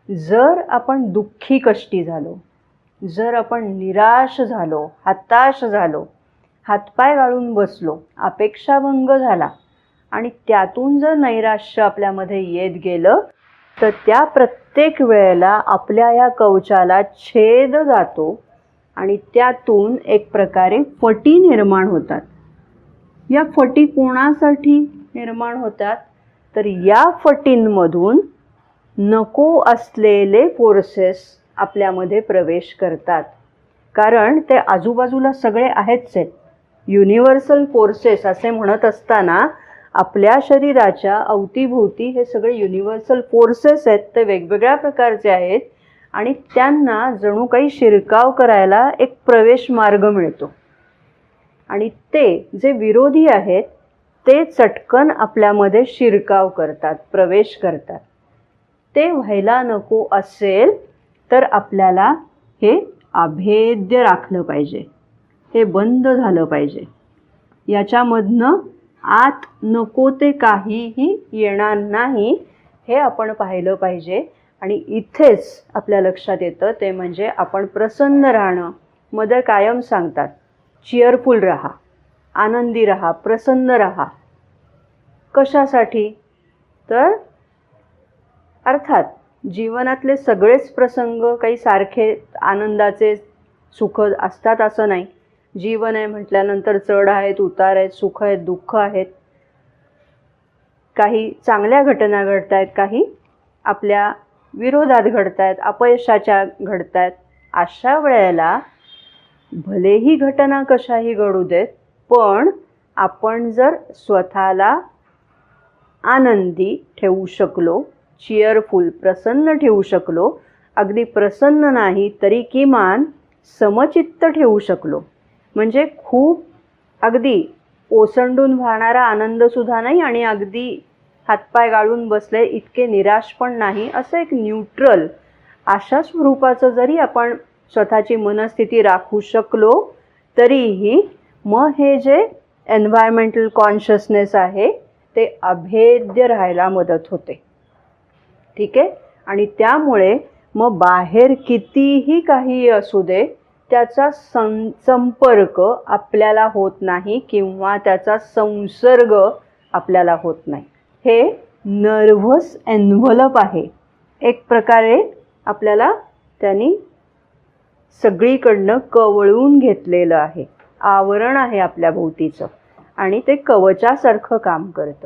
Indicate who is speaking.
Speaker 1: जर आपण दुःखी कष्टी झालो, जर आपण निराश झालो, हताश झालो, हातपाय गाळून बसलो, अपेक्षाभंग झाला आणि त्यातून जर नैराश्य आपल्यामध्ये येत गेलं तर त्या प्रत्येक वेळेला आपल्या या कवचाला छेद जातो आणि त्यातून एक प्रकारे फटी निर्माण होतात. या फटी कोणासाठी निर्माण होतात? तर या फटींमधून नको असलेले फोर्सेस आपल्यामध्ये प्रवेश करतात. कारण ते आजूबाजूला सगळे आहेतच आहेत. युनिव्हर्सल फोर्सेस असे म्हणत असताना आपल्या शरीराच्या अवतीभोवती हे सगळे युनिव्हर्सल फोर्सेस आहेत. ते वेगवेगळ्या प्रकारचे आहेत आणि त्यांना जणू काही शिरकाव करायला एक प्रवेश मार्ग मिळतो. आणि ते जे विरोधी आहेत ते चटकन आपल्यामध्ये शिरकाव करतात, प्रवेश करतात. ते व्हायला नको असेल तर आपल्याला हे अभेद्य राखलं पाहिजे, हे बंद झालं पाहिजे. याच्यामधनं आत नको ते काहीही येणार नाही हे आपण पाहिलं पाहिजे. आणि इथेच आपल्या लक्षात येतं ते म्हणजे आपण प्रसन्न राहणं. मदर कायम सांगतात चिअरफुल राहा, आनंदी राहा, प्रसन्न राहा. कशासाठी? तर अर्थात जीवनातले सगळेच प्रसंग काही सारखे आनंदाचे सुख असतात असं नाही. जीवन आहे म्हटल्यानंतर चढ आहेत, उतार आहेत, सुख आहेत, दुःख आहेत. काही चांगल्या घटना घडत आहेत, काही आपल्या विरोधात घडत आहेत, अपयशाच्या घडत आहेत. अशा वेळेला भलेही घटना कशाही घडू देत, पण आपण जर स्वतःला आनंदी ठेवू शकलो, चिअरफुल, प्रसन्न ठेवू शकलो, अगदी प्रसन्न नाही तरी किमान समचित्त ठेवू शकलो, म्हणजे खूप अगदी ओसंडून वाहणारा आनंदसुद्धा नाही आणि अगदी हातपाय गाळून बसले इतके निराश पण नाही, असं एक न्यूट्रल अशा स्वरूपाचं जरी आपण स्वतःची मनस्थिती राखू शकलो तरीही मग हे जे एन्व्हायरमेंटल कॉन्शियसनेस आहे ते अभेद्य राहायला मदत होते. ठीक आहे. आणि त्यामुळे मग बाहेर कितीही काही असू दे त्याचा संपर्क आपल्याला होत नाही किंवा त्याचा संसर्ग आपल्याला होत नाही. हे नर्व्हस एन्व्हलप आहे. एक प्रकारे आपल्याला त्यांनी सगळीकडनं कवळून घेतलेलं आहे, आवरण आहे आपल्या भोवतीचं आणि ते कवचासारखं काम करतं.